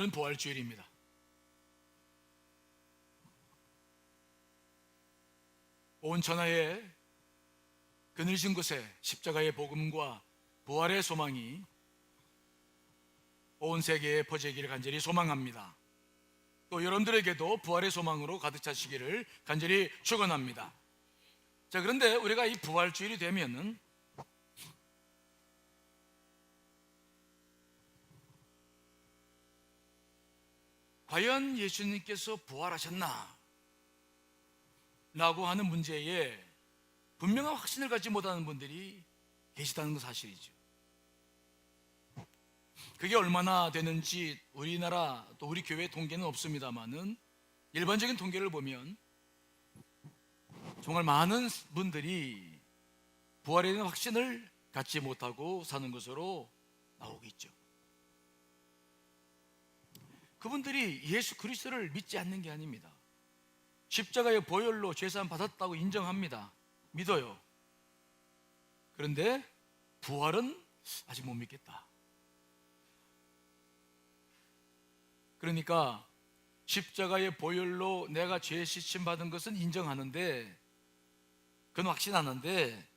오늘은 부활주일입니다. 온 천하에 그늘진 곳에 십자가의 복음과 부활의 소망이 온 세계에 퍼지기를 간절히 소망합니다. 또 여러분들에게도 부활의 소망으로 가득 차시기를 간절히 축원합니다. 자, 그런데 우리가 이 부활주일이 되면은 과연 예수님께서 부활하셨나? 라고 하는 문제에 분명한 확신을 갖지 못하는 분들이 계시다는 건 사실이죠. 그게 얼마나 되는지 우리나라 또 우리 교회 통계는 없습니다만은 일반적인 통계를 보면 정말 많은 분들이 부활에 대한 확신을 갖지 못하고 사는 것으로 나오겠죠. 그분들이 예수 그리스도를 믿지 않는 게 아닙니다. 십자가의 보혈로 죄사함 받았다고 인정합니다. 믿어요. 그런데 부활은 아직 못 믿겠다. 그러니까 십자가의 보혈로 내가 죄 씻임 받은 것은 인정하는데, 그건 확신하는데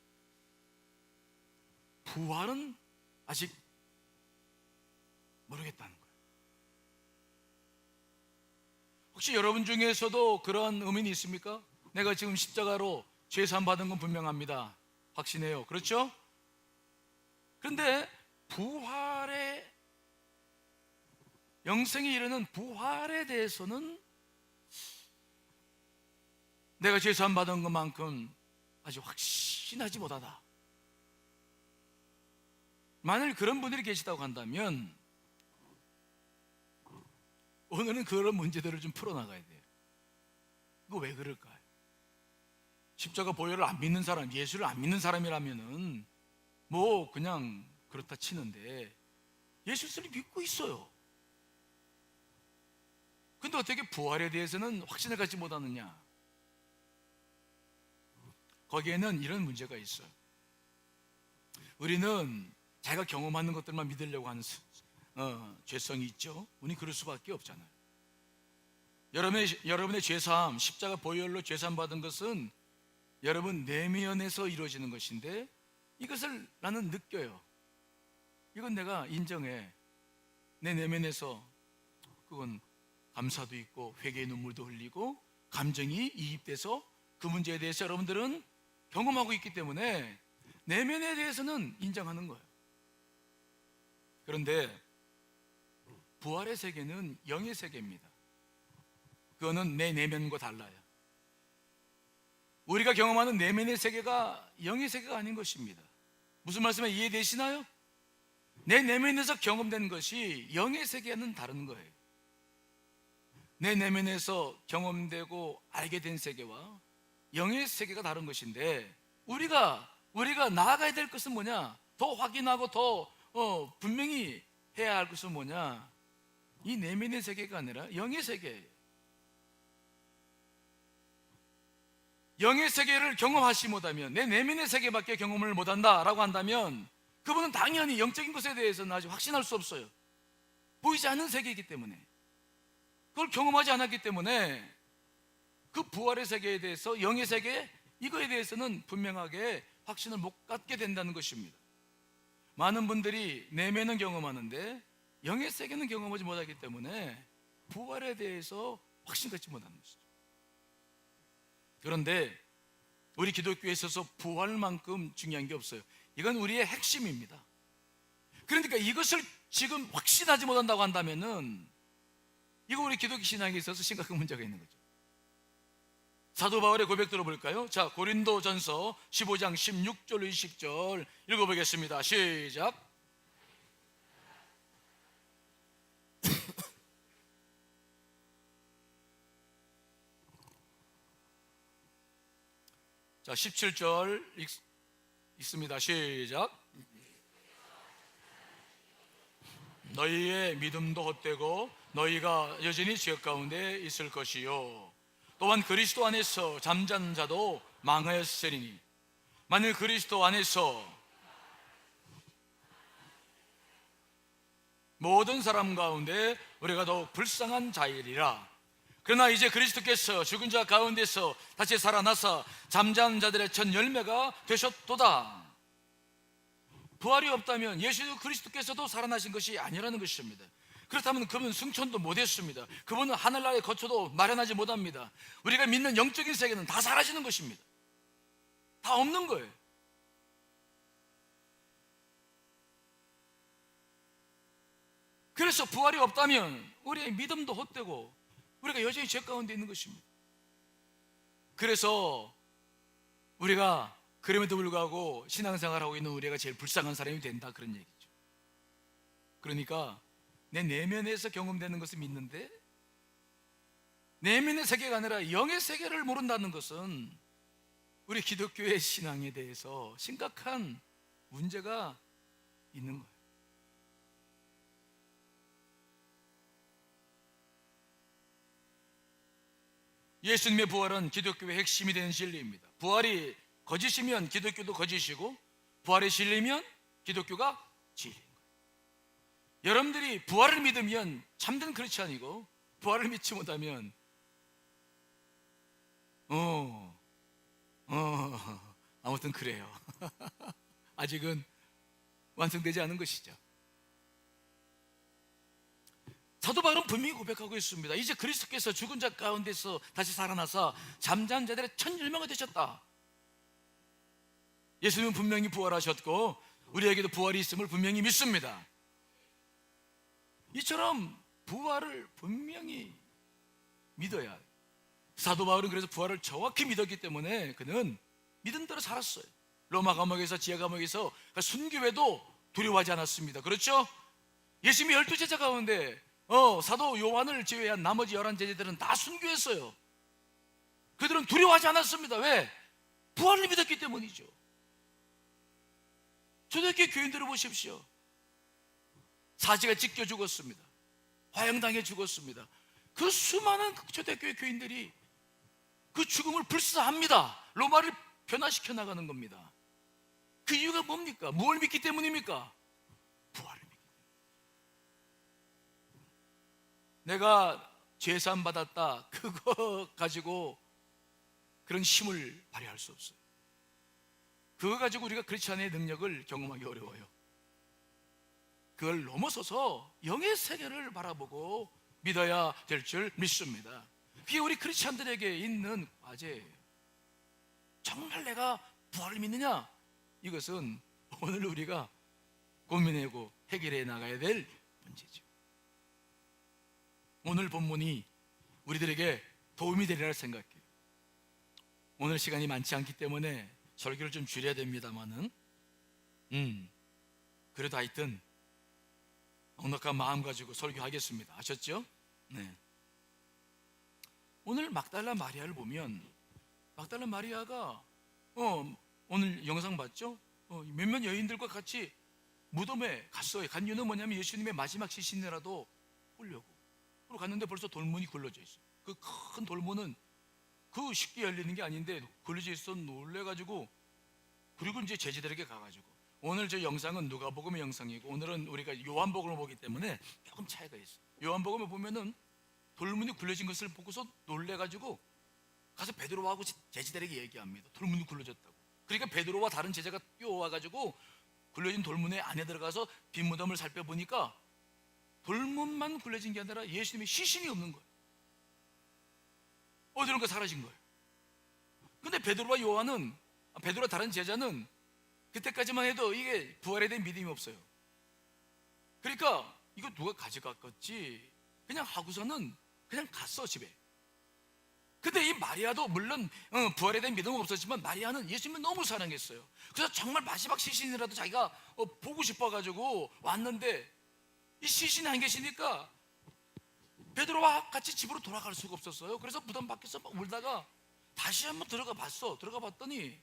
부활은 아직 모르겠다는 거예요. 혹시 여러분 중에서도 그런 의문이 있습니까? 내가 지금 십자가로 죄 사함 받은 건 분명합니다. 확신해요. 그렇죠? 그런데 부활의 영생에 이르는 부활에 대해서는 내가 죄 사함 받은 것만큼 아직 확신하지 못하다. 만일 그런 분들이 계시다고 한다면 오늘은 그런 문제들을 좀 풀어나가야 돼요. 이거 왜 그럴까요? 십자가 보혈을 안 믿는 사람, 예수를 안 믿는 사람이라면은 뭐 그냥 그렇다 치는데 예수를 믿고 있어요. 근데 어떻게 부활에 대해서는 확신을 갖지 못하느냐? 거기에는 이런 문제가 있어요. 우리는 자기가 경험하는 것들만 믿으려고 하는 죄성이 있죠. 우리 그럴 수밖에 없잖아요. 여러분의 죄사함, 십자가 보혈로 죄사함 받은 것은 여러분 내면에서 이루어지는 것인데, 이것을 나는 느껴요. 이건 내가 인정해. 내 내면에서 그건 감사도 있고 회개의 눈물도 흘리고 감정이 이입돼서 그 문제에 대해서 여러분들은 경험하고 있기 때문에 내면에 대해서는 인정하는 거예요. 그런데 부활의 세계는 영의 세계입니다. 그거는 내 내면과 달라요. 우리가 경험하는 내면의 세계가 영의 세계가 아닌 것입니다. 무슨 말씀에 이해되시나요? 내 내면에서 경험된 것이 영의 세계와는 다른 거예요. 내 내면에서 경험되고 알게 된 세계와 영의 세계가 다른 것인데, 우리가 나아가야 될 것은 뭐냐? 더 확인하고 더 분명히 해야 할 것은 뭐냐? 이 내면의 세계가 아니라 영의 세계예요. 영의 세계를 경험하지 못하면, 내 내면의 세계밖에 경험을 못한다라고 한다면 그분은 당연히 영적인 것에 대해서는 아직 확신할 수 없어요. 보이지 않는 세계이기 때문에, 그걸 경험하지 않았기 때문에 그 부활의 세계에 대해서, 영의 세계, 이거에 대해서는 분명하게 확신을 못 갖게 된다는 것입니다. 많은 분들이 내면은 경험하는데 영의 세계는 경험하지 못하기 때문에 부활에 대해서 확신 갖지 못하는 것이죠. 그런데 우리 기독교에 있어서 부활만큼 중요한 게 없어요. 이건 우리의 핵심입니다. 그러니까 이것을 지금 확신하지 못한다고 한다면은 이거 우리 기독교 신앙에 있어서 심각한 문제가 있는 거죠. 사도 바울의 고백 들어볼까요? 자, 고린도전서 15장 16절 20절 읽어보겠습니다. 시작. 자, 17절 읽습니다. 시작. 너희의 믿음도 헛되고 너희가 여전히 죄 가운데 있을 것이요, 또한 그리스도 안에서 잠자는 자도 망하였으리니 만일 그리스도 안에서 모든 사람 가운데 우리가 더욱 불쌍한 자이리라. 그러나 이제 그리스도께서 죽은 자 가운데서 다시 살아나사 잠자는 자들의 첫 열매가 되셨도다. 부활이 없다면 예수 그리스도께서도 살아나신 것이 아니라는 것입니다. 그렇다면 그분은 승천도 못했습니다. 그분은 하늘나라의 거처도 마련하지 못합니다. 우리가 믿는 영적인 세계는 다 사라지는 것입니다. 다 없는 거예요. 그래서 부활이 없다면 우리의 믿음도 헛되고 우리가 여전히 죄 가운데 있는 것입니다. 그래서 우리가 그럼에도 불구하고 신앙생활하고 있는 우리가 제일 불쌍한 사람이 된다, 그런 얘기죠. 그러니까 내 내면에서 경험되는 것을 믿는데 내면의 세계가 아니라 영의 세계를 모른다는 것은 우리 기독교의 신앙에 대해서 심각한 문제가 있는 거예요. 예수님의 부활은 기독교의 핵심이 되는 진리입니다. 부활이 거짓이면 기독교도 거짓이고 부활이 진리면 기독교가 진리인 거예요. 여러분들이 부활을 믿으면 참된 크리스찬이고 부활을 믿지 못하면 아무튼 그래요. 아직은 완성되지 않은 것이죠. 사도 바울은 분명히 고백하고 있습니다. 이제 그리스도께서 죽은 자 가운데서 다시 살아나서 잠자는 자들의 첫 열매가 되셨다. 예수님은 분명히 부활하셨고 우리에게도 부활이 있음을 분명히 믿습니다. 이처럼 부활을 분명히 믿어야 해요. 사도 바울은 그래서 부활을 정확히 믿었기 때문에 그는 믿은 대로 살았어요. 로마 감옥에서 지하 감옥에서 순교해도 두려워하지 않았습니다. 그렇죠? 예수님이 12제자 가운데 사도 요한을 제외한 나머지 11제자들은 다 순교했어요. 그들은 두려워하지 않았습니다. 왜? 부활을 믿었기 때문이죠. 초대교회 교인들을 보십시오. 사지가 찢겨 죽었습니다. 화형당해 죽었습니다. 그 수많은 초대교회 교인들이 그 죽음을 불사합니다. 로마를 변화시켜 나가는 겁니다. 그 이유가 뭡니까? 무엇을 믿기 때문입니까? 부활을 믿기 때문에. 내가 죄산 받았다, 그거 가지고 그런 힘을 발휘할 수 없어요. 그거 가지고 우리가 크리스찬의 능력을 경험하기 어려워요. 그걸 넘어서서 영의 세계를 바라보고 믿어야 될 줄 믿습니다. 그게 우리 크리스찬들에게 있는 과제예요. 정말 내가 부활을 믿느냐? 이것은 오늘 우리가 고민하고 해결해 나가야 될 문제죠. 오늘 본문이 우리들에게 도움이 되리라 생각해요. 오늘 시간이 많지 않기 때문에 설교를 좀 줄여야 됩니다만은 그래도 하여튼 넉넉한 마음 가지고 설교하겠습니다. 아셨죠? 네. 오늘 막달라 마리아를 보면 막달라 마리아가 오늘 영상 봤죠? 몇몇 여인들과 같이 무덤에 갔어요. 간 이유는 뭐냐면 예수님의 마지막 시신이라도 보려고. 그리고 갔는데 벌써 돌문이 굴러져 있어요. 그 큰 돌문은 그 쉽게 열리는 게 아닌데 굴러져 있어 놀래가지고, 그리고 이제 제자들에게 가가지고, 오늘 저 영상은 누가복음의 영상이고 오늘은 우리가 요한복음을 보기 때문에 조금 차이가 있어요. 요한복음을 보면은 돌문이 굴러진 것을 보고서 놀래가지고 가서 베드로하고 제자들에게 얘기합니다. 돌문이 굴러졌다고. 그러니까 베드로와 다른 제자가 뛰어와가지고 굴러진 돌문에 안에 들어가서 빈 무덤을 살펴보니까 돌문만 굴러진 게 아니라 예수님의 시신이 없는 거예요. 어디론가 사라진 거예요. 근데 베드로와 요한은, 베드로와 다른 제자는 그때까지만 해도 이게 부활에 대한 믿음이 없어요. 그러니까 이거 누가 가져갔겠지 그냥 하고서는 그냥 갔어, 집에. 근데 이 마리아도 물론 부활에 대한 믿음은 없었지만 마리아는 예수님을 너무 사랑했어요. 그래서 정말 마지막 시신이라도 자기가 보고 싶어가지고 왔는데 이 시신이 안 계시니까 베드로와 같이 집으로 돌아갈 수가 없었어요. 그래서 무덤 밖에서 막 울다가 다시 한번 들어가 봤어. 들어가 봤더니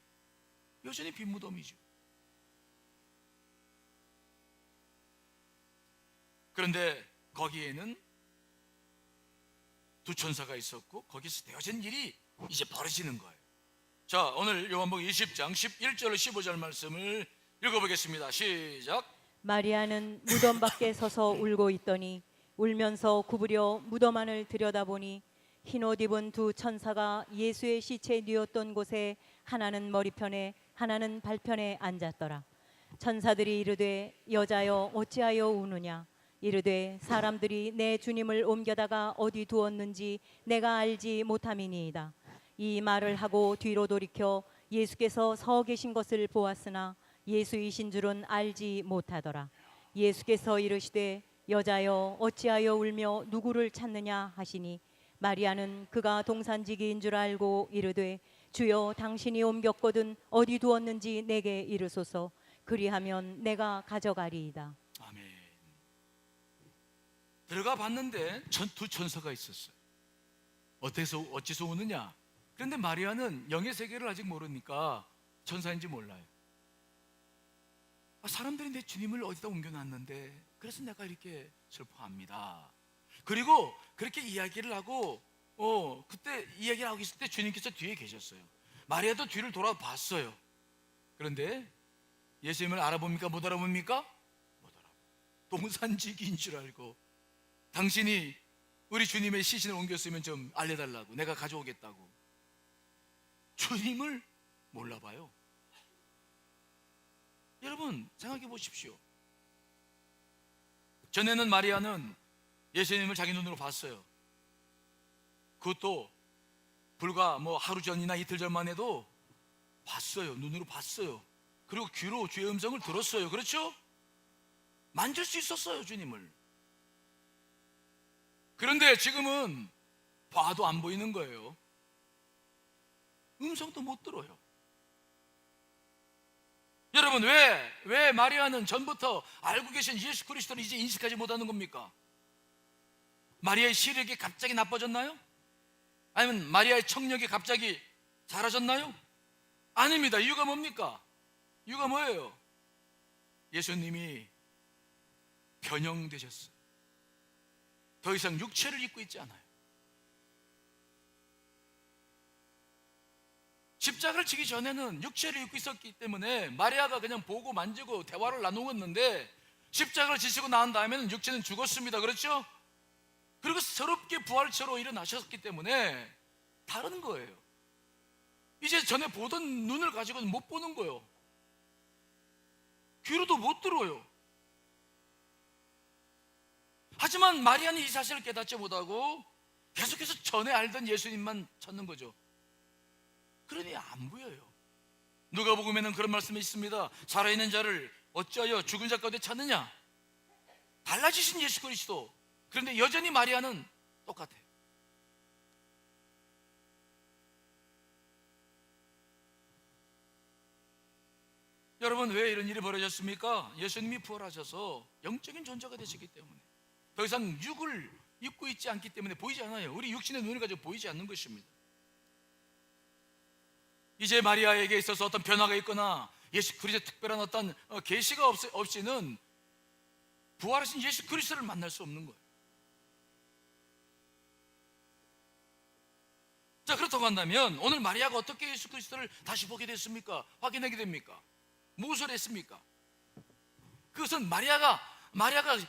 여전히 빈 무덤이죠. 그런데 거기에는 두 천사가 있었고 거기서 되어진 일이 이제 벌어지는 거예요. 자, 오늘 요한복음 20장 11절 15절 말씀을 읽어보겠습니다. 시작. 마리아는 무덤 밖에 서서 울고 있더니 울면서 구부려 무덤 안을 들여다보니 흰 옷 입은 두 천사가 예수의 시체 뉘었던 곳에 하나는 머리편에 하나는 발편에 앉았더라. 천사들이 이르되 여자여 어찌하여 우느냐. 이르되 사람들이 내 주님을 옮겨다가 어디 두었는지 내가 알지 못함이니이다. 이 말을 하고 뒤로 돌이켜 예수께서 서 계신 것을 보았으나 예수이신 줄은 알지 못하더라. 예수께서 이르시되 여자여 어찌하여 울며 누구를 찾느냐 하시니 마리아는 그가 동산지기인 줄 알고 이르되 주여 당신이 옮겼거든 어디 두었는지 내게 이르소서. 그리하면 내가 가져가리이다. 아멘. 들어가 봤는데 두 천사가 있었어요. 어째서 우느냐? 그런데 마리아는 영의 세계를 아직 모르니까 천사인지 몰라요. 사람들이 내 주님을 어디다 옮겨놨는데 그래서 내가 이렇게 슬퍼합니다. 그리고 그렇게 이야기를 하고 그때 이야기를 하고 있을 때 주님께서 뒤에 계셨어요. 마리아도 뒤를 돌아봤어요. 그런데 예수님을 알아봅니까? 못 알아봅니까? 못 알아봐요. 동산지기인 줄 알고 당신이 우리 주님의 시신을 옮겼으면 좀 알려달라고, 내가 가져오겠다고. 주님을 몰라봐요. 여러분 생각해 보십시오. 전에는 마리아는 예수님을 자기 눈으로 봤어요. 그것도 불과 하루 전이나 이틀 전만 해도 봤어요. 눈으로 봤어요. 그리고 귀로 주의 음성을 들었어요. 그렇죠? 만질 수 있었어요, 주님을. 그런데 지금은 봐도 안 보이는 거예요. 음성도 못 들어요. 여러분 왜 마리아는 전부터 알고 계신 예수 그리스도를 이제 인식하지 못하는 겁니까? 마리아의 시력이 갑자기 나빠졌나요? 아니면 마리아의 청력이 갑자기 사라졌나요? 아닙니다. 이유가 뭡니까? 이유가 뭐예요? 예수님이 변형되셨어요. 더 이상 육체를 입고 있지 않아요. 십자가를 지기 전에는 육체를 입고 있었기 때문에 마리아가 그냥 보고 만지고 대화를 나누었는데 십자가를 지시고 나온 다음에는 육체는 죽었습니다. 그렇죠? 그리고 새롭게 부활체로 일어나셨기 때문에 다른 거예요. 이제 전에 보던 눈을 가지고는 못 보는 거예요. 귀로도 못 들어요. 하지만 마리아는 이 사실을 깨닫지 못하고 계속해서 전에 알던 예수님만 찾는 거죠. 그러니 안 보여요. 누가복음에는 그런 말씀이 있습니다. 살아있는 자를 어찌하여 죽은 자 가운데 찾느냐? 달라지신 예수 그리스도. 그런데 여전히 마리아는 똑같아요. 여러분 왜 이런 일이 벌어졌습니까? 예수님이 부활하셔서 영적인 존재가 되시기 때문에, 더 이상 육을 입고 있지 않기 때문에 보이지 않아요. 우리 육신의 눈을 가지고 보이지 않는 것입니다. 이제 마리아에게 있어서 어떤 변화가 있거나 예수 그리스도의 특별한 어떤 계시가 없이는 부활하신 예수 그리스도를 만날 수 없는 거예요. 자, 그렇다고 한다면 오늘 마리아가 어떻게 예수 그리스도를 다시 보게 됐습니까? 확인하게 됩니까? 무엇을 했습니까? 그것은 마리아가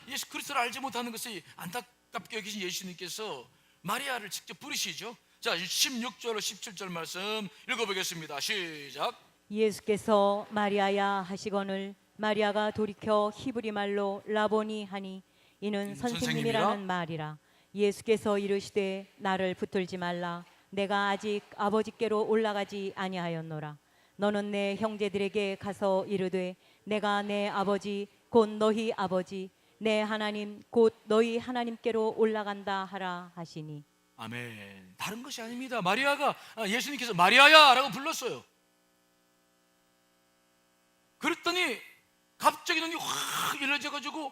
예수 그리스도를 알지 못하는 것이 안타깝게 여기신 예수님께서 마리아를 직접 부르시죠. 자, 16절 17절 말씀 읽어보겠습니다. 시작. 예수께서 마리아야 하시거늘 마리아가 돌이켜 히브리 말로 라보니 하니 이는 선생님이라는 말이라. 예수께서 이르시되 나를 붙들지 말라. 내가 아직 아버지께로 올라가지 아니하였노라. 너는 내 형제들에게 가서 이르되 내가 내 아버지 곧 너희 아버지 내 하나님 곧 너희 하나님께로 올라간다 하라 하시니. 아멘. 다른 것이 아닙니다. 마리아가 예수님께서 마리아야 라고 불렀어요. 그랬더니 갑자기 눈이 확 열려져가지고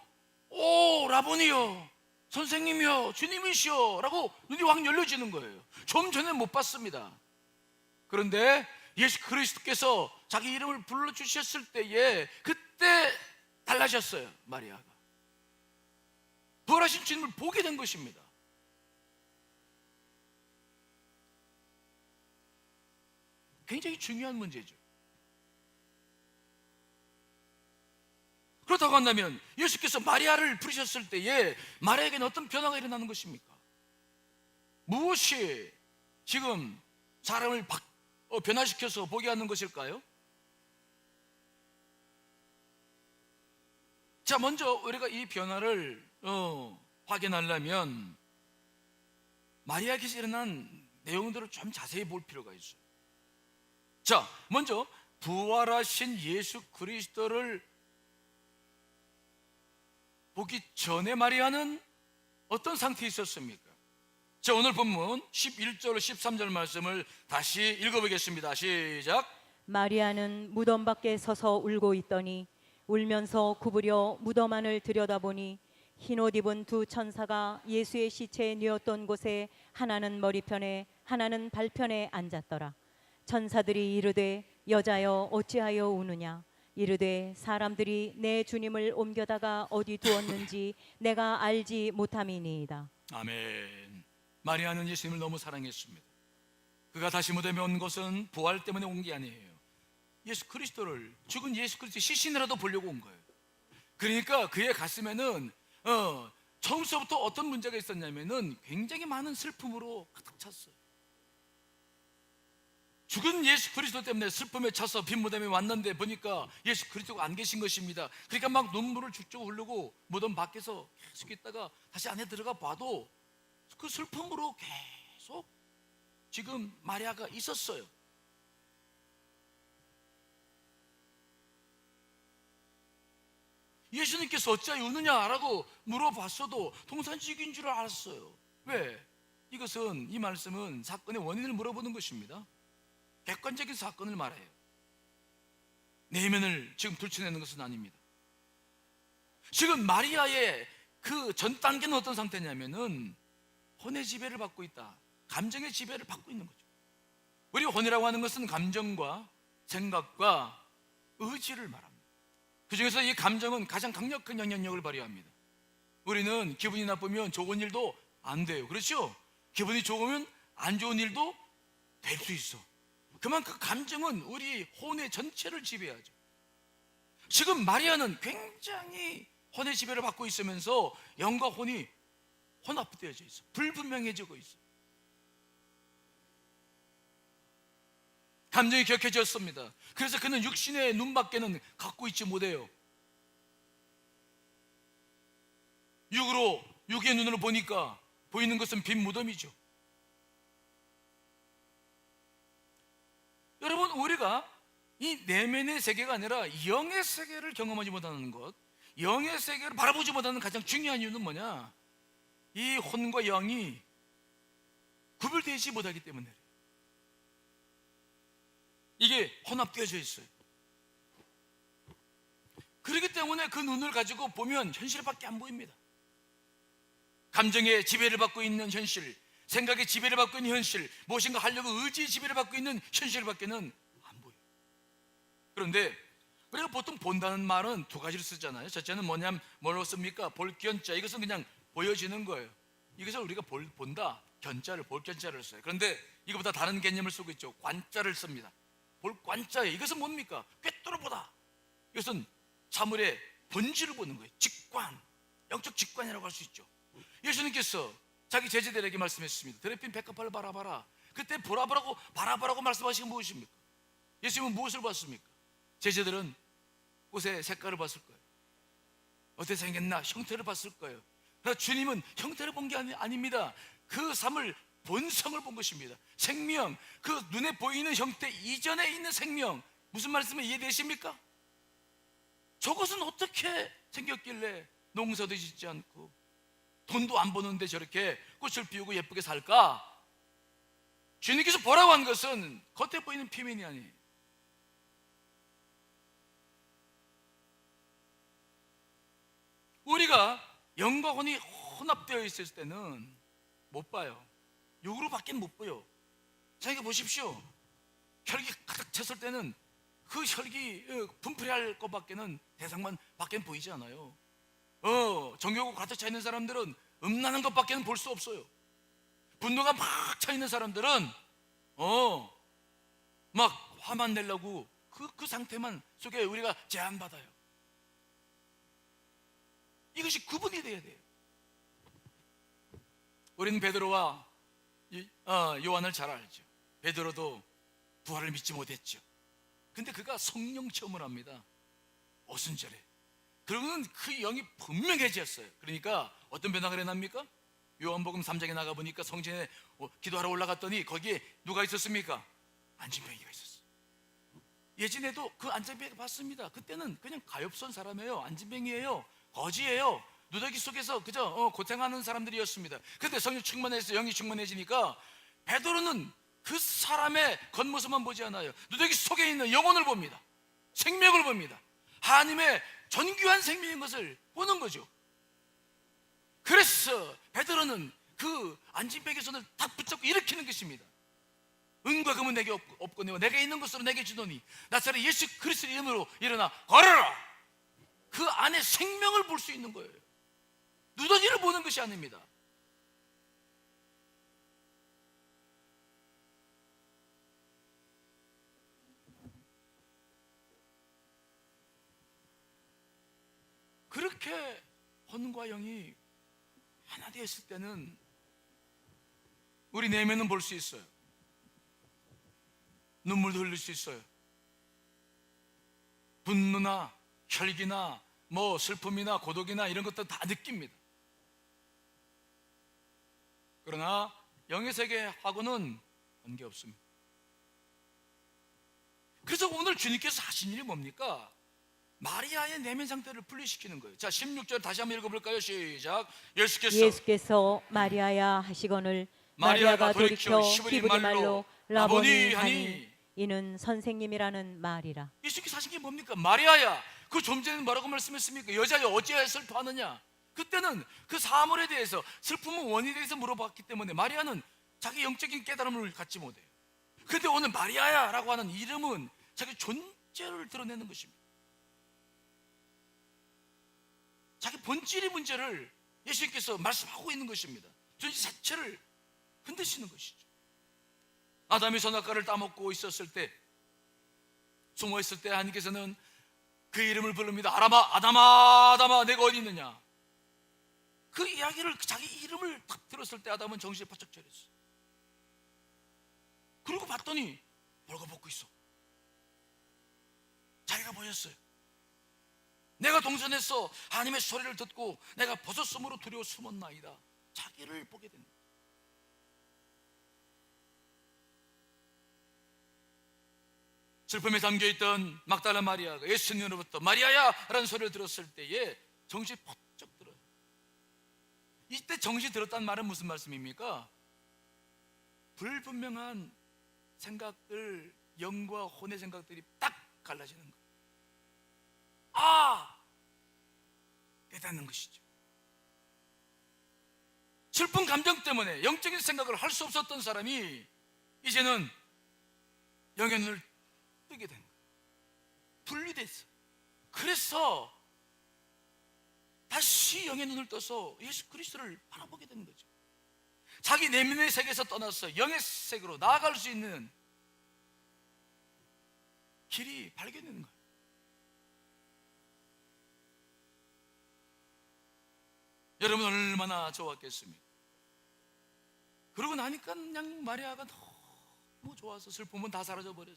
오 라보니요, 선생님이요, 주님이시여 라고 눈이 확 열려지는 거예요. 좀 전에 못 봤습니다. 그런데 예수 그리스도께서 자기 이름을 불러주셨을 때에 그때 달라졌어요. 마리아가 부활하신 주님을 보게 된 것입니다. 굉장히 중요한 문제죠. 그렇다고 그렇다고 한다면 예수께서 마리아를 부르셨을 때에 마리아에게는 어떤 변화가 일어나는 것입니까? 무엇이 지금 사람을 변화시켜서 보게 하는 것일까요? 자, 먼저 우리가 이 변화를 확인하려면 마리아에게서 일어난 내용들을 좀 자세히 볼 필요가 있어요. 자, 먼저 부활하신 예수 그리스도를 보기 전에 마리아는 어떤 상태에 있었습니까? 자, 오늘 본문 11절 13절 말씀을 다시 읽어보겠습니다. 시작. 마리아는 무덤 밖에 서서 울고 있더니 울면서 구부려 무덤 안을 들여다보니 흰옷 입은 두 천사가 예수의 시체에 누웠던 곳에 하나는 머리편에 하나는 발편에 앉았더라. 천사들이 이르되 여자여 어찌하여 우느냐? 이르되 사람들이 내 주님을 옮겨다가 어디 두었는지 내가 알지 못함이니이다. 아멘. 마리아는 예수님을 너무 사랑했습니다. 그가 다시 무덤에 온 것은 부활 때문에 온 게 아니에요. 예수 그리스도를, 죽은 예수 그리스도의 시신이라도 보려고 온 거예요. 그러니까 그의 가슴에는 처음서부터 어떤 문제가 있었냐면은 굉장히 많은 슬픔으로 가득 찼어요. 죽은 예수 그리스도 때문에 슬픔에 차서 빈 무덤에 왔는데 보니까 예수 그리스도가 안 계신 것입니다. 그러니까 막 눈물을 쭉쭉 흐르고 무덤 밖에서 계속 있다가 다시 안에 들어가 봐도 그 슬픔으로 계속 지금 마리아가 있었어요. 예수님께서 어찌하여 우느냐라고 물어봤어도 동산지기인 줄 알았어요. 왜? 이것은, 이 말씀은 사건의 원인을 물어보는 것입니다. 객관적인 사건을 말해요. 내면을 지금 들춰내는 것은 아닙니다. 지금 마리아의 그 전 단계는 어떤 상태냐면은 혼의 지배를 받고 있다. 감정의 지배를 받고 있는 거죠. 우리 혼이라고 하는 것은 감정과 생각과 의지를 말합니다. 그 중에서 이 감정은 가장 강력한 영향력을 발휘합니다. 우리는 기분이 나쁘면 좋은 일도 안 돼요. 그렇죠? 기분이 좋으면 안 좋은 일도 될 수 있어. 그만큼 감정은 우리 혼의 전체를 지배하죠. 지금 마리아는 굉장히 혼의 지배를 받고 있으면서 영과 혼이 혼합되어져 있어. 불분명해지고 있어. 감정이 격해졌습니다. 그래서 그는 육신의 눈밖에는 갖고 있지 못해요. 육의 눈으로 보니까 보이는 것은 빈 무덤이죠. 여러분, 우리가 이 내면의 세계가 아니라 영의 세계를 경험하지 못하는 것, 영의 세계를 바라보지 못하는 가장 중요한 이유는 뭐냐? 이 혼과 영이 구별되지 못하기 때문에 이게 혼합되어져 있어요. 그렇기 때문에 그 눈을 가지고 보면 현실밖에 안 보입니다. 감정의 지배를 받고 있는 현실, 생각의 지배를 받고 있는 현실, 무엇인가 하려고 의지의 지배를 받고 있는 현실밖에는 안 보여요. 그런데 우리가 보통 본다는 말은 두 가지를 쓰잖아요. 첫째는 뭐냐면 뭐라고 씁니까? 볼견자. 이것은 그냥 보여지는 거예요. 이것을 우리가 본다, 견자를, 볼견자를 써요. 그런데 이것보다 다른 개념을 쓰고 있죠. 관자를 씁니다. 볼관자예요. 이것은 뭡니까? 꿰뚫어 보다. 이것은 사물의 본질을 보는 거예요. 직관, 영적 직관이라고 할 수 있죠. 예수님께서 자기 제자들에게 말씀했습니다. 드레핀 백합화를 바라봐라. 그때 바라보라고 말씀하신 무엇입니까? 예수님은 무엇을 봤습니까? 제자들은 꽃의 색깔을 봤을 거예요. 어떻게 생겼나? 형태를 봤을 거예요. 그러나 주님은 형태를 본 게 아닙니다. 그 삶을, 본성을 본 것입니다. 생명, 그 눈에 보이는 형태 이전에 있는 생명. 무슨 말씀을 이해되십니까? 저것은 어떻게 생겼길래 농사도 짓지 않고 돈도 안 버는데 저렇게 꽃을 피우고 예쁘게 살까? 주님께서 보라고 한 것은 겉에 보이는 표면이 아니에요. 우리가 영과 혼이 혼합되어 있을 때는 못 봐요. 육으로 밖에 못 보여. 생각해 보십시오. 혈기 가득 찼을 때는 그 혈기 분풀이할 것밖에는 대상만 밖에는 보이지 않아요. 정욕이 가득 차 있는 사람들은 음란한 것밖에는 볼 수 없어요. 분노가 막 차 있는 사람들은 막 화만 내려고 그 상태만 속에 우리가 제한받아요. 이것이 구분이 돼야 돼요. 우리는 베드로와 요한을 잘 알죠. 베드로도 부활을 믿지 못했죠. 근데 그가 성령 체험을 합니다. 오순절에. 그러고는 그 영이 분명해졌어요. 그러니까 어떤 변화가 일어납니까? 요한복음 3장에 나가보니까 성전에 기도하러 올라갔더니 거기에 누가 있었습니까? 안진뱅이가 있었어요. 예전에도 그 안진뱅이가 봤습니다. 그때는 그냥 가엾은 사람이에요. 안진뱅이에요. 거지예요. 누더기 속에서 그저 고생하는 사람들이었습니다. 근데 성령 충만해서 영이 충만해지니까 베드로는 그 사람의 겉모습만 보지 않아요. 누더기 속에 있는 영혼을 봅니다. 생명을 봅니다. 하나님의 존귀한 생명인 것을 보는 거죠. 그래서 베드로는 그 안진뱅이의 손을 딱 붙잡고 일으키는 것입니다. 은과 금은 내게 없거니와 내게 있는 것으로 내게 주노니 나사렛 예수 그리스도의 이름으로 일어나 걸어라. 그 안에 생명을 볼 수 있는 거예요. 누더기를 보는 것이 아닙니다. 그렇게 혼과 영이 하나 되었을 때는 우리 내면은 볼 수 있어요. 눈물도 흘릴 수 있어요. 분노나 혈기나 슬픔이나 고독이나 이런 것도 다 느낍니다. 그러나 영의 세계하고는 관계없습니다. 그래서 오늘 주님께서 하신 일이 뭡니까? 마리아의 내면 상태를 분리시키는 거예요. 자, 16절 다시 한번 읽어볼까요? 시작. 예수께서 마리아야 하시거늘 마리아가 돌이켜 히브리 말로 라보니 하니 이는 선생님이라는 말이라. 예수께서 하신 게 뭡니까? 마리아야, 그 좀 전에 뭐라고 말씀했습니까? 여자여 어찌하여 슬퍼하느냐? 그때는 그 사물에 대해서, 슬픔의 원인에 대해서 물어봤기 때문에 마리아는 자기 영적인 깨달음을 갖지 못해요. 근데 오늘 마리아야 라고 하는 이름은 자기 존재를 드러내는 것입니다. 자기 본질의 문제를 예수님께서 말씀하고 있는 것입니다. 존재 자체를 흔드시는 것이죠. 아담이 선악과를 따먹고 있었을 때, 숨어 있을 때 하나님께서는 그 이름을 부릅니다. 아담아, 아담아, 내가 어디 있느냐? 그 이야기를, 자기 이름을 딱 들었을 때 아담은 정신이 바짝 차렸어요. 그리고 봤더니 벌거벗고 있어. 자기가 보였어요. 내가 동선에서 하나님의 소리를 듣고 내가 벗었으므로 두려워 숨었나이다. 자기를 보게 됩니다. 슬픔에 담겨있던 막달라 마리아가 예수님으로부터 마리아야 라는 소리를 들었을 때에 정신이 번쩍 들어요. 이때 정신이 들었다는 말은 무슨 말씀입니까? 불분명한 생각들, 영과 혼의 생각들이 딱 갈라지는 거예요. 깨닫는 것이죠. 슬픈 감정 때문에 영적인 생각을 할 수 없었던 사람이 이제는 영의 눈을 뜨게 된 거예요. 분리됐어요. 그래서 다시 영의 눈을 떠서 예수 그리스도를 바라보게 되는 거죠. 자기 내면의 세계에서 떠나서 영의 세계로 나아갈 수 있는 길이 발견되는 거예요. 여러분 얼마나 좋았겠습니까? 그러고 나니까 그냥 마리아가 너무 좋아서 슬픔은 다 사라져 버렸어.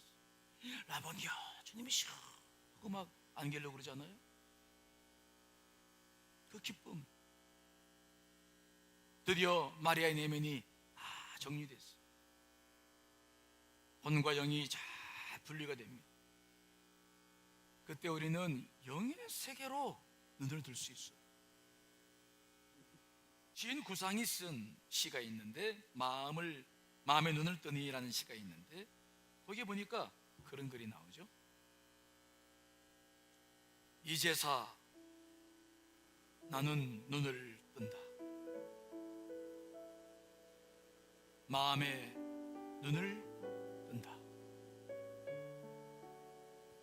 라보니야, 주님이 하고 막 안길려고 그러잖아요. 그 기쁨, 드디어 마리아의 내면이 정리됐어. 혼과 영이 잘 분리가 됩니다. 그때 우리는 영의 세계로 눈을 들 수 있어요. 시인 구상이 쓴 시가 있는데 마음의 눈을 뜨니라는 시가 있는데 거기에 보니까 그런 글이 나오죠. 이제사 나는 눈을 뜬다. 마음의 눈을 뜬다.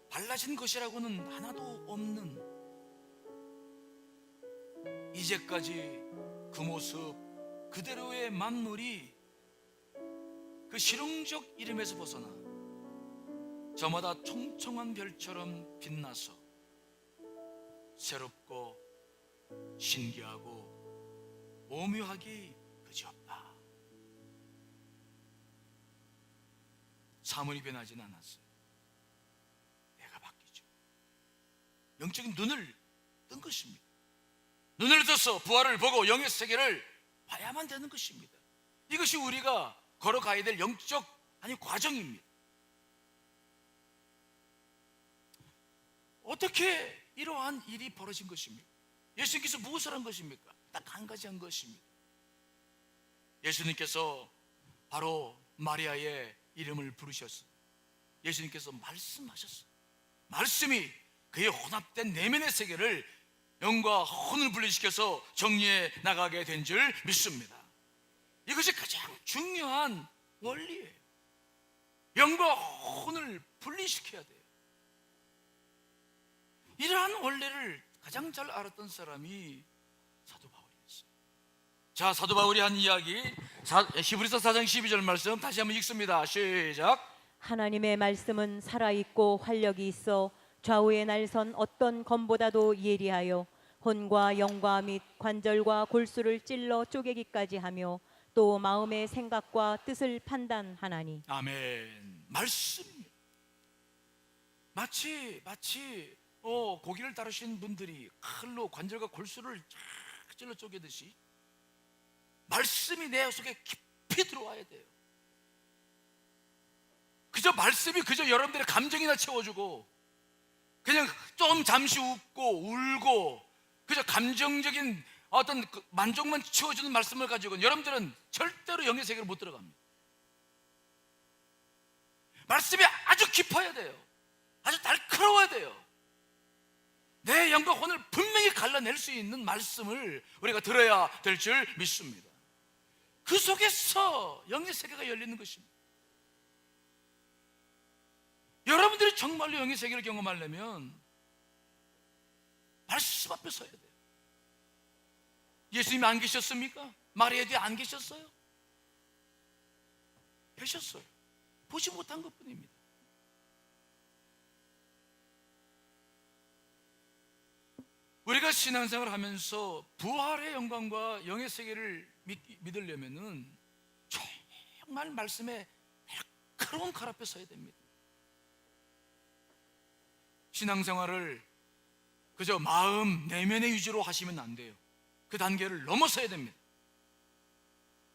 달라진 것이라고는 하나도 없는 이제까지 그 모습 그대로의 만물이 그 실용적 이름에서 벗어나 저마다 총총한 별처럼 빛나서 새롭고 신기하고 오묘하기 그지없다. 사물이 변하지는 않았어요. 내가 바뀌죠. 영적인 눈을 뜬 것입니다. 눈을 떠서 부활을 보고 영의 세계를 봐야만 되는 것입니다. 이것이 우리가 걸어가야 될 영적 과정입니다. 어떻게 이러한 일이 벌어진 것입니까? 예수님께서 무엇을 한 것입니까? 딱 한 가지 한 것입니다. 예수님께서 바로 마리아의 이름을 부르셨어요. 예수님께서 말씀하셨어요. 말씀이 그의 혼합된 내면의 세계를 영과 혼을 분리시켜서 정리해 나가게 된 줄 믿습니다. 이것이 가장 중요한 원리예요. 영과 혼을 분리시켜야 돼요. 이러한 원리를 가장 잘 알았던 사람이 사도 바울이었어요. 자, 사도 바울이 한 이야기, 히브리서 4장 12절 말씀 다시 한번 읽습니다. 시작. 하나님의 말씀은 살아있고 활력이 있어 좌우의 날선 어떤 검보다도 예리하여 혼과 영과 및 관절과 골수를 찔러 쪼개기까지 하며 또 마음의 생각과 뜻을 판단하나니. 아멘. 말씀이에요. 마치 고기를 다루신 분들이 칼로 관절과 골수를 쫙 찔러 쪼개듯이 말씀이 내 속에 깊이 들어와야 돼요. 그저 말씀이 그저 여러분들의 감정이나 채워주고 그냥 좀 잠시 웃고 울고 그저 감정적인 어떤 만족만 채워주는 말씀을 가지고는 여러분들은 절대로 영의 세계로 못 들어갑니다. 말씀이 아주 깊어야 돼요. 아주 날카로워야 돼요. 내 영과 혼을 분명히 갈라낼 수 있는 말씀을 우리가 들어야 될 줄 믿습니다. 그 속에서 영의 세계가 열리는 것입니다. 여러분들이 정말로 영의 세계를 경험하려면 말씀 앞에 서야 돼요. 예수님이 안 계셨습니까? 마리아 뒤에 안 계셨어요? 계셨어요. 보지 못한 것뿐입니다. 우리가 신앙생활을 하면서 부활의 영광과 영의 세계를 믿으려면은 정말 말씀에 날카로운 칼 앞에 서야 됩니다. 신앙생활을 그저 마음 내면의 유지로 하시면 안 돼요. 그 단계를 넘어서야 됩니다.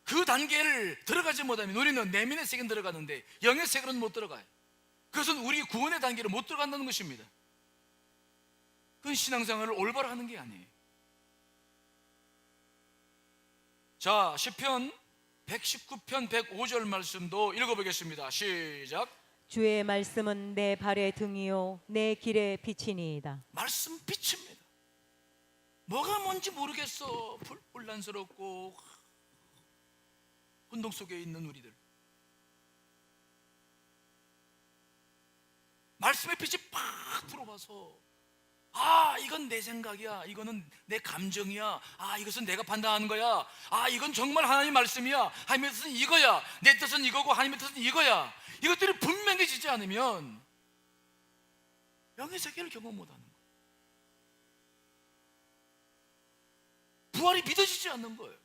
그 단계를 들어가지 못하면 우리는 내면의 세계는 들어가는데 영의 세계는 못 들어가요. 그것은 우리 구원의 단계를 못 들어간다는 것입니다. 그건 신앙생활을 올바로 하는 게 아니에요. 자, 시편 119편 105절 말씀도 읽어보겠습니다. 시작. 주의 말씀은 내 발의 등이요 내 길의 빛이니이다. 말씀 빛입니다. 뭐가 뭔지 모르겠어. 혼란스럽고 혼동 속에 있는 우리들, 말씀의 빛이 팍 들어와서 이건 내 생각이야, 이거는 내 감정이야, 이것은 내가 판단하는 거야, 이건 정말 하나님의 말씀이야, 하나님의 뜻은 이거야, 내 뜻은 이거고 하나님의 뜻은 이거야, 이것들이 분명해지지 않으면 영의 세계를 경험 못하는 거예요. 부활이 믿어지지 않는 거예요.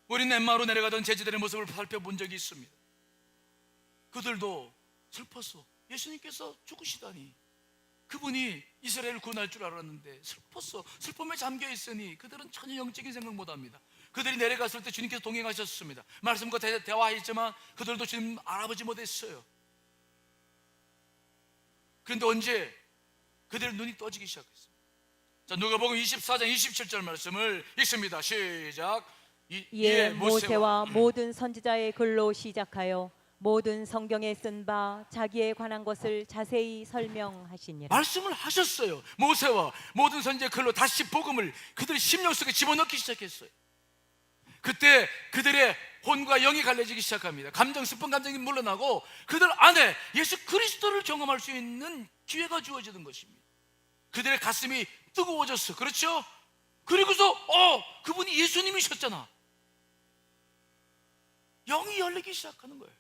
우리는 엠마오로 내려가던 제자들의 모습을 살펴본 적이 있습니다. 그들도 슬펐어. 예수님께서 죽으시다니. 그분이 이스라엘을 구원할 줄 알았는데 슬펐어. 슬픔에 잠겨 있으니 그들은 전혀 영적인 생각 못합니다. 그들이 내려갔을 때 주님께서 동행하셨습니다. 말씀과 대화했지만 그들도 주님 알아보지 못했어요. 그런데 언제 그들의 눈이 떠지기 시작했어요. 자, 누가복음 24장 27절 말씀을 읽습니다. 시작. 이에 모세와 모든 선지자의 글로 시작하여 모든 성경에 쓴 바 자기에 관한 것을 자세히 설명하시니라. 말씀을 하셨어요. 모세와 모든 선지자의 글로 다시 복음을 그들 심령 속에 집어넣기 시작했어요. 그때 그들의 혼과 영이 갈라지기 시작합니다. 슬픈 감정이 물러나고 그들 안에 예수 그리스도를 경험할 수 있는 기회가 주어지는 것입니다. 그들의 가슴이 뜨거워졌어. 그렇죠? 그리고서 그분이 예수님이셨잖아. 영이 열리기 시작하는 거예요.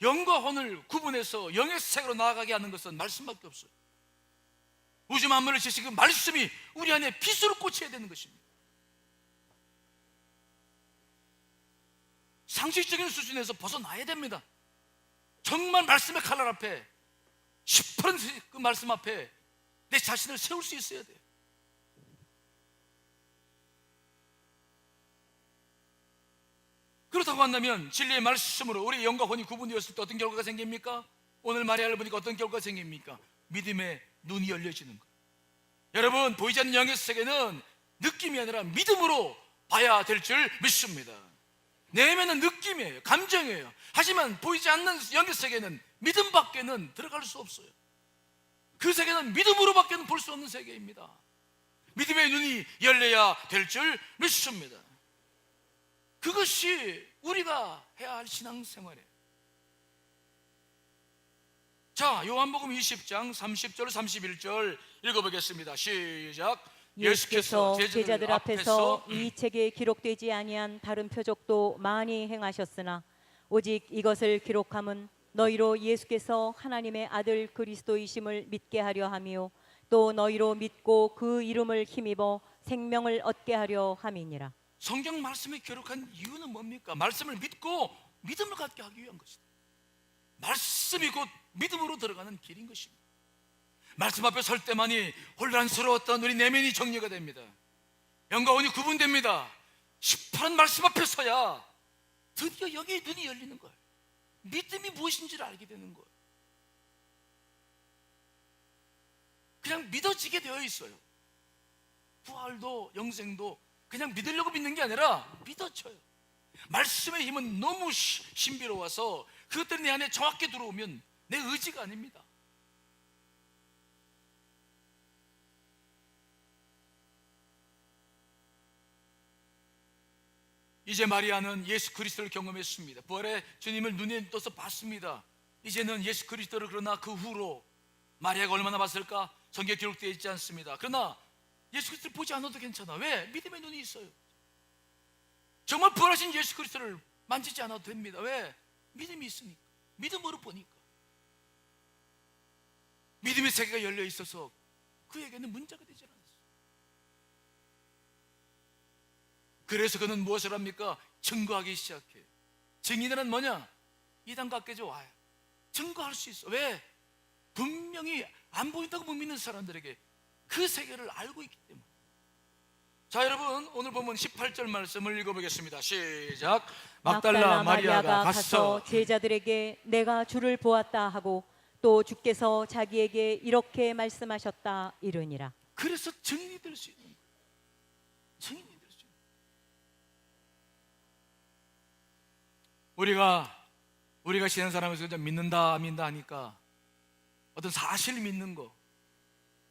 영과 혼을 구분해서 영의 세계로 나아가게 하는 것은 말씀밖에 없어요. 우주 만물을 지으신 그 말씀이 우리 안에 빛으로 꽂혀야 되는 것입니다. 상식적인 수준에서 벗어나야 됩니다. 정말 말씀의 칼날 앞에 10% 그 말씀 앞에 내 자신을 세울 수 있어야 돼요. 그렇다고 한다면 진리의 말씀으로 우리 영과 혼이 구분되었을 때 어떤 결과가 생깁니까? 오늘 말의 보니까 어떤 결과가 생깁니까? 믿음의 눈이 열려지는 거예요. 여러분, 보이지 않는 영의 세계는 느낌이 아니라 믿음으로 봐야 될 줄 믿습니다. 내면은 느낌이에요, 감정이에요. 하지만 보이지 않는 영의 세계는 믿음밖에는 들어갈 수 없어요. 그 세계는 믿음으로밖에는 볼 수 없는 세계입니다. 믿음의 눈이 열려야 될 줄 믿습니다. 그것이 우리가 해야 할 신앙생활이에요. 자, 요한복음 20장 30절 31절 읽어보겠습니다. 시작. 예수께서 제자들 앞에서 이 책에 기록되지 아니한 다른 표적도 많이 행하셨으나 오직 이것을 기록함은 너희로 예수께서 하나님의 아들 그리스도이심을 믿게 하려 함이요 또 너희로 믿고 그 이름을 힘입어 생명을 얻게 하려 함이니라. 성경 말씀에 기록한 이유는 뭡니까? 말씀을 믿고 믿음을 갖게 하기 위한 것이다. 말씀이 곧 믿음으로 들어가는 길인 것입니다. 말씀 앞에 설 때만이 혼란스러웠던 우리 내면이 정리가 됩니다. 영과 혼이 구분됩니다. 시퍼런 말씀 앞에 서야 드디어 영의 눈이 열리는 거예요. 믿음이 무엇인지를 알게 되는 거예요. 그냥 믿어지게 되어 있어요. 부활도 영생도 그냥 믿으려고 믿는 게 아니라 믿어져요. 말씀의 힘은 너무 신비로워서 그것들이 내 안에 정확히 들어오면 내 의지가 아닙니다. 이제 마리아는 예수 그리스도를 경험했습니다. 부활의 주님을 눈에 떠서 봤습니다. 이제는 예수 그리스도를, 그러나 그 후로 마리아가 얼마나 봤을까? 성경에 기록되어 있지 않습니다. 그러나 예수 그리스도를 보지 않아도 괜찮아. 왜? 믿음의 눈이 있어요. 정말 부활하신 예수 그리스도를 만지지 않아도 됩니다. 왜? 믿음이 있으니까. 믿음으로 보니까. 믿음의 세계가 열려 있어서 그에게는 문제가 되지 않았어요. 그래서 그는 무엇을 합니까? 증거하기 시작해요. 증인은 뭐냐? 이단 밖에서 와요. 증거할 수 있어. 왜? 분명히 안 보인다고 못 믿는 사람들에게 그 세계를 알고 있기 때문에. 자, 여러분, 오늘 보면 18절 말씀을 읽어보겠습니다. 시작. 막달라 마리아가 가서 제자들에게 내가 주를 보았다 하고 또 주께서 자기에게 이렇게 말씀하셨다 이르니라. 그래서 증인이 될 수 있는 거예요. 증인이 될 수 있는 거예요. 우리가 지낸 사람에서 믿는다 안 믿는다 하니까 어떤 사실을 믿는 거,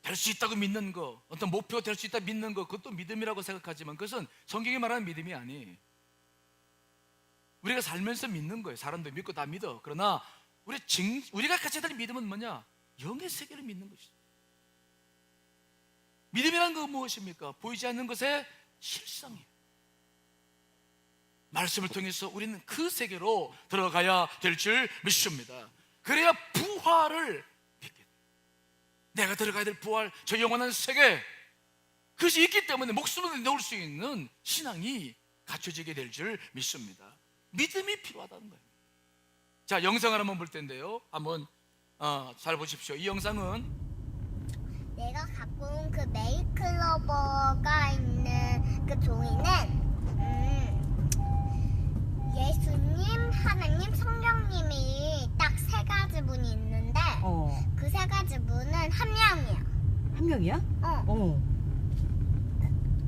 될 수 있다고 믿는 거, 어떤 목표가 될 수 있다 믿는 거, 그것도 믿음이라고 생각하지만 그것은 성경이 말하는 믿음이 아니에요. 우리가 살면서 믿는 거예요. 사람도 믿고 다 믿어. 그러나 우리가 가져야 될 믿음은 뭐냐? 영의 세계를 믿는 것이죠. 믿음이란 건 무엇입니까? 보이지 않는 것의 실상이에요. 말씀을 통해서 우리는 그 세계로 들어가야 될 줄 믿습니다. 그래야 부활을 믿게 돼요. 내가 들어가야 될 부활, 저 영원한 세계, 그것이 있기 때문에 목숨을 넣을 수 있는 신앙이 갖춰지게 될 줄 믿습니다. 믿음이 필요하다는 거예요. 자, 영상을 한번 볼 텐데요. 한번 잘 보십시오. 이 영상은 내가 갖고 온 그 메이클로버가 있는 그 종이는 예수님, 하나님, 성령님이 딱 세 가지 분이 있는데 그 세 가지 분은 한 명이야. 한 명이야?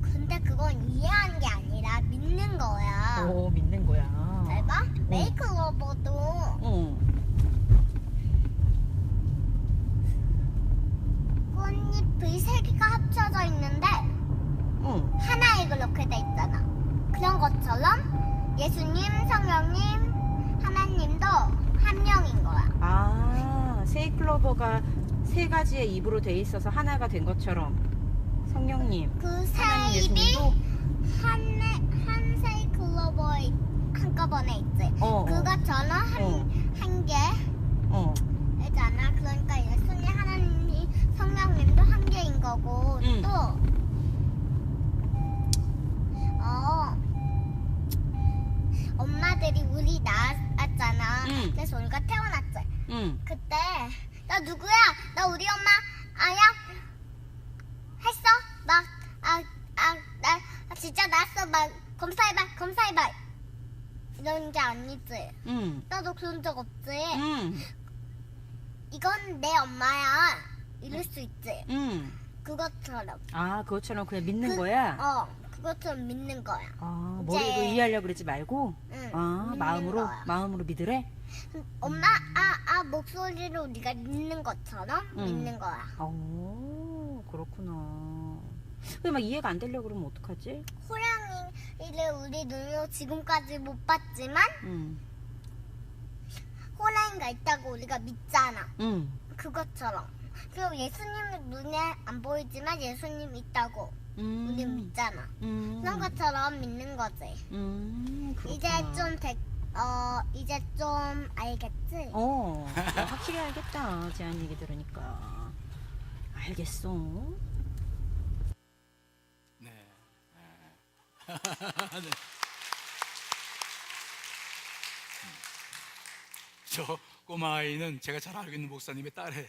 근데 그건 이해하는 게 아니라 믿는 거야. 믿는 거야. 잘 봐. 메이클로버도 꽃잎의 세 개가 합쳐져 있는데 하나에 그렇게 돼 있잖아. 그런 것처럼 예수님, 성령님, 하나님도 한 명인 거야. 세이클로버가 세 가지의 입으로 돼 있어서 하나가 된 것처럼 성령님, 그 세 하나님, 입이 예수님도 한 세이클로버에 한꺼번에 있지. 그것처럼 한 개. 어. 잖아. 그러니까 예수님, 하나님이, 성령님도 한 개인 거고 응. 또 엄마들이 우리 낳았잖아. 응. 그래서 우리가 태어났지. 응. 그때 나 누구야? 나 우리 엄마 아야? 했어? 나 진짜 낳았어. 막 검사해봐 이런 게 아니지. 응. 나도 그런 적 없지. 응. 이건 내 엄마야 이럴 수 있지. 응. 그것처럼. 아, 그것처럼 그냥 믿는 거야? 그것처럼 믿는 거야. 아, 이제- 머리로 이해하려고 그러지 말고? 응, 아, 믿는 마음으로? 거야. 마음으로 믿으래? 엄마 목소리로 네가 믿는 것처럼 응. 믿는 거야. 오, 그렇구나. 근데 막 이해가 안 되려고 그러면 어떡하지? 호랑이를 우리 눈으로 지금까지 못 봤지만 응. 호랑이가 있다고 우리가 믿잖아. 응. 그것처럼. 그리고 예수님은 눈에 안 보이지만 예수님 있다고 우리 믿잖아. 그런 것처럼 믿는 거지. 그렇구나. 이제 좀 알겠지? 확실히 알겠다. 제안 얘기 들으니까. 알겠어. 네. 저 꼬마 아이는 제가 잘 알고 있는 목사님의 딸에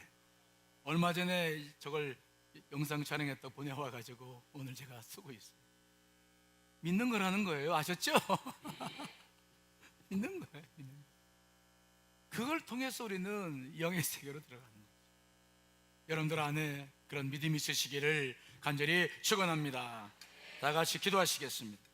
얼마 전에 저걸 영상 촬영했다 보내와 가지고 오늘 제가 쓰고 있어요. 믿는 거라는 거예요. 아셨죠? 믿는 거예요. 믿는 거. 그걸 통해서 우리는 영의 세계로 들어가는 거죠. 여러분들 안에 그런 믿음이 있으시기를 간절히 축원합니다. 다 같이 기도하시겠습니다.